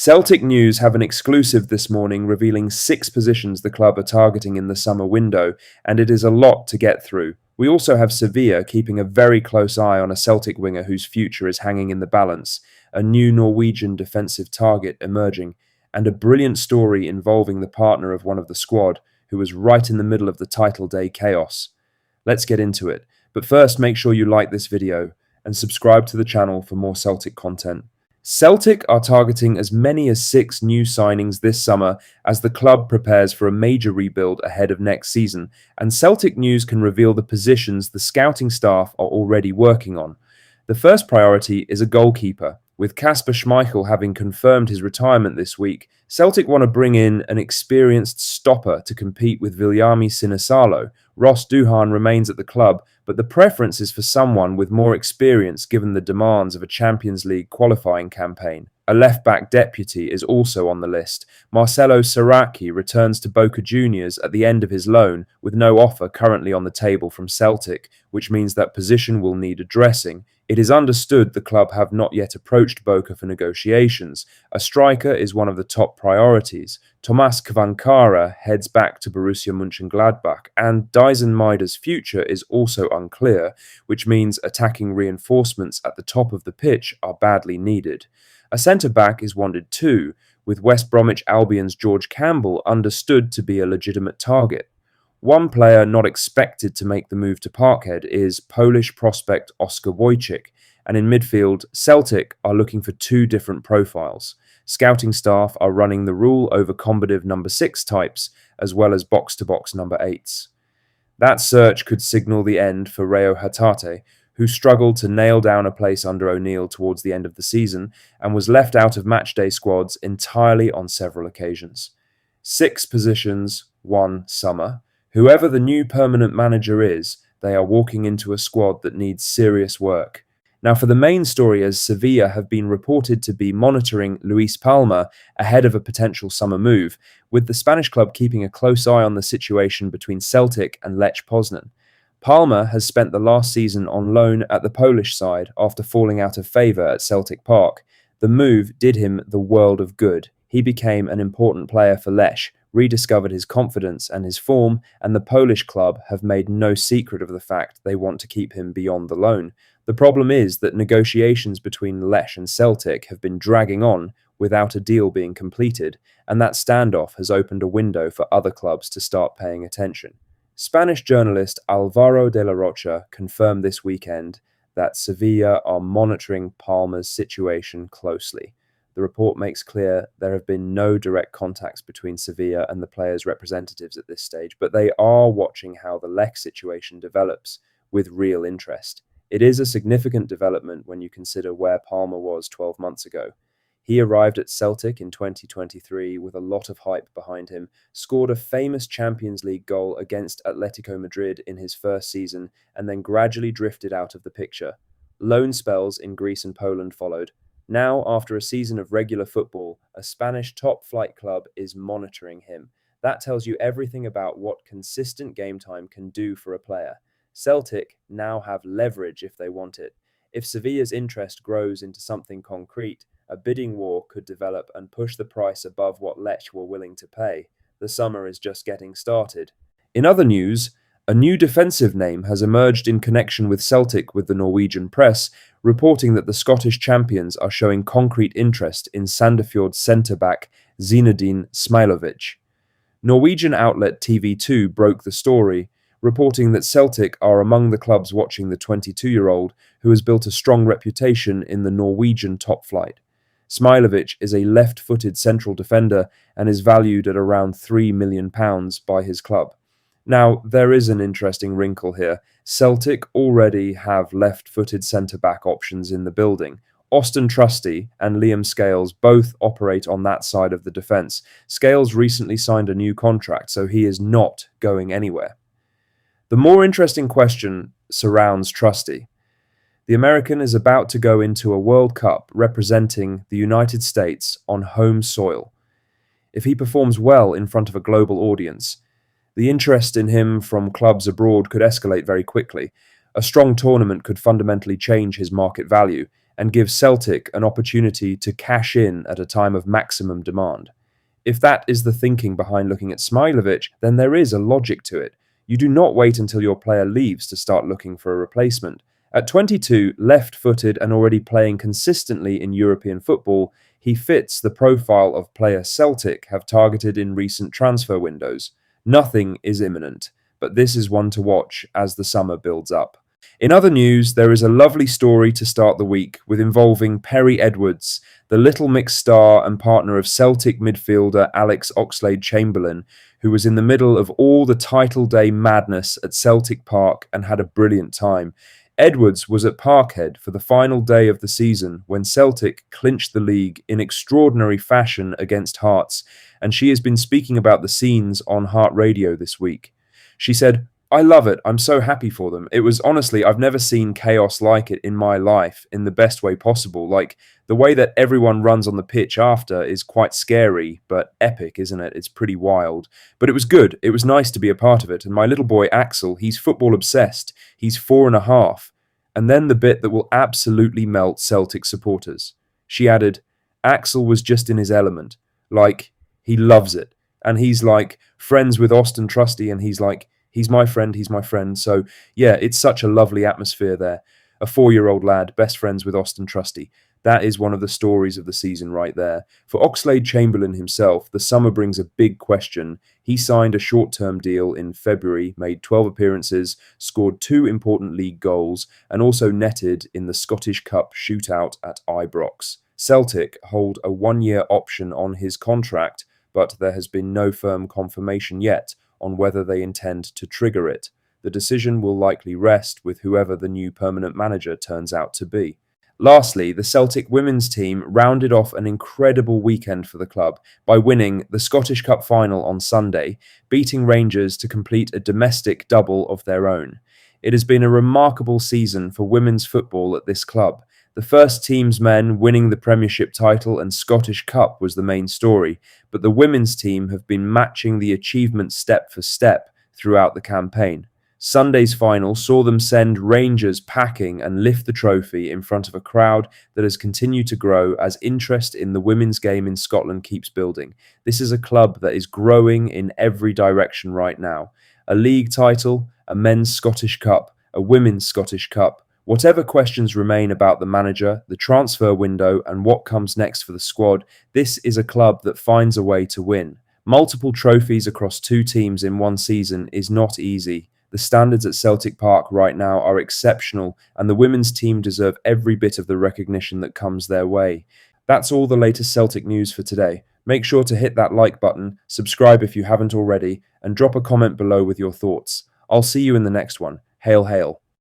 Celtic News have an exclusive this morning revealing 6 positions the club are targeting in the summer window, and it is a lot to get through. We also have Sevilla keeping a very close eye on a Celtic winger whose future is hanging in the balance, a new Norwegian defensive target emerging, and a brilliant story involving the partner of one of the squad who was right in the middle of the title day chaos. Let's get into it, but first make sure you like this video and subscribe to the channel for more Celtic content. Celtic are targeting as many as 6 new signings this summer as the club prepares for a major rebuild ahead of next season, and Celtic News can reveal the positions the scouting staff are already working on. The first priority is a goalkeeper. With Kasper Schmeichel having confirmed his retirement this week, Celtic want to bring in an experienced stopper to compete with Viljami Sinisalo. Ross Duhan remains at the club, but the preference is for someone with more experience given the demands of a Champions League qualifying campaign. A left-back deputy is also on the list. Marcelo Saraki returns to Boca Juniors at the end of his loan, with no offer currently on the table from Celtic, which means that position will need addressing. It is understood the club have not yet approached Boca for negotiations. A striker is one of the top priorities. Tomas Kvankara heads back to Borussia Mönchengladbach, and Dyson Maida's future is also unclear, which means attacking reinforcements at the top of the pitch are badly needed. A centre-back is wanted too, with West Bromwich Albion's George Campbell understood to be a legitimate target. One player not expected to make the move to Parkhead is Polish prospect Oskar Wojcik, and in midfield, Celtic are looking for 2 different profiles. Scouting staff are running the rule over combative number 6 types, as well as box-to-box number 8s. That search could signal the end for Reo Hatate, who struggled to nail down a place under O'Neill towards the end of the season and was left out of matchday squads entirely on several occasions. 6 positions, 1 summer. Whoever the new permanent manager is, they are walking into a squad that needs serious work. Now for the main story, as Sevilla have been reported to be monitoring Luis Palma ahead of a potential summer move, with the Spanish club keeping a close eye on the situation between Celtic and Lech Poznan. Palma has spent the last season on loan at the Polish side after falling out of favour at Celtic Park. The move did him the world of good. He became an important player for Lech, rediscovered his confidence and his form, and the Polish club have made no secret of the fact they want to keep him beyond the loan. The problem is that negotiations between Lech and Celtic have been dragging on without a deal being completed, and that standoff has opened a window for other clubs to start paying attention. Spanish journalist Alvaro de la Rocha confirmed this weekend that Sevilla are monitoring Palma's situation closely. The report makes clear there have been no direct contacts between Sevilla and the players' representatives at this stage, but they are watching how the Lech situation develops with real interest. It is a significant development when you consider where Palma was 12 months ago. He arrived at Celtic in 2023 with a lot of hype behind him, scored a famous Champions League goal against Atletico Madrid in his first season, and then gradually drifted out of the picture. Loan spells in Greece and Poland followed. Now, after a season of regular football, a Spanish top-flight club is monitoring him. That tells you everything about what consistent game time can do for a player. Celtic now have leverage if they want it. If Sevilla's interest grows into something concrete, a bidding war could develop and push the price above what Lech were willing to pay. The summer is just getting started. In other news, a new defensive name has emerged in connection with Celtic with the Norwegian press, reporting that the Scottish champions are showing concrete interest in Sandefjord centre-back Zinedine Smailovic. Norwegian outlet TV2 broke the story, reporting that Celtic are among the clubs watching the 22-year-old who has built a strong reputation in the Norwegian top flight. Smailovic is a left-footed central defender and is valued at around £3 million by his club. Now, there is an interesting wrinkle here. Celtic already have left-footed centre-back options in the building. Austin Trusty and Liam Scales both operate on that side of the defence. Scales recently signed a new contract, so he is not going anywhere. The more interesting question surrounds Trusty. The American is about to go into a World Cup representing the United States on home soil. If he performs well in front of a global audience, the interest in him from clubs abroad could escalate very quickly. A strong tournament could fundamentally change his market value, and give Celtic an opportunity to cash in at a time of maximum demand. If that is the thinking behind looking at Smilovic, then there is a logic to it. You do not wait until your player leaves to start looking for a replacement. At 22, left-footed and already playing consistently in European football, he fits the profile of player Celtic have targeted in recent transfer windows. Nothing is imminent, but this is one to watch as the summer builds up. In other news, there is a lovely story to start the week with involving Perry Edwards, the Little Mix star and partner of Celtic midfielder Alex Oxlade-Chamberlain, who was in the middle of all the title day madness at Celtic Park and had a brilliant time. Edwards was at Parkhead for the final day of the season when Celtic clinched the league in extraordinary fashion against Hearts, and she has been speaking about the scenes on Heart Radio this week. She said, "I love it. I'm so happy for them. It was honestly, I've never seen chaos like it in my life in the best way possible. Like the way that everyone runs on the pitch after is quite scary, but epic, isn't it? It's pretty wild. But it was good. It was nice to be a part of it. And my little boy, Axel, he's football obsessed. He's 4.5. And then the bit that will absolutely melt Celtic supporters." She added, "Axel was just in his element. Like, he loves it. And he's like friends with Austin Trusty, and he's like, he's my friend, he's my friend." So, yeah, it's such a lovely atmosphere there. A 4-year-old lad, best friends with Austin Trusty. That is one of the stories of the season right there. For Oxlade-Chamberlain himself, the summer brings a big question. He signed a short-term deal in February, made 12 appearances, scored 2 important league goals, and also netted in the Scottish Cup shootout at Ibrox. Celtic hold a 1-year option on his contract, but there has been no firm confirmation yet on whether they intend to trigger it. The decision will likely rest with whoever the new permanent manager turns out to be. Lastly, the Celtic women's team rounded off an incredible weekend for the club by winning the Scottish Cup final on Sunday, beating Rangers to complete a domestic double of their own. It has been a remarkable season for women's football at this club. The first team's men winning the Premiership title and Scottish Cup was the main story, but the women's team have been matching the achievement step for step throughout the campaign. Sunday's final saw them send Rangers packing and lift the trophy in front of a crowd that has continued to grow as interest in the women's game in Scotland keeps building. This is a club that is growing in every direction right now. A league title, a men's Scottish Cup, a women's Scottish Cup. Whatever questions remain about the manager, the transfer window, and what comes next for the squad, this is a club that finds a way to win. Multiple trophies across 2 teams in one season is not easy. The standards at Celtic Park right now are exceptional, and the women's team deserve every bit of the recognition that comes their way. That's all the latest Celtic news for today. Make sure to hit that like button, subscribe if you haven't already, and drop a comment below with your thoughts. I'll see you in the next one. Hail, hail.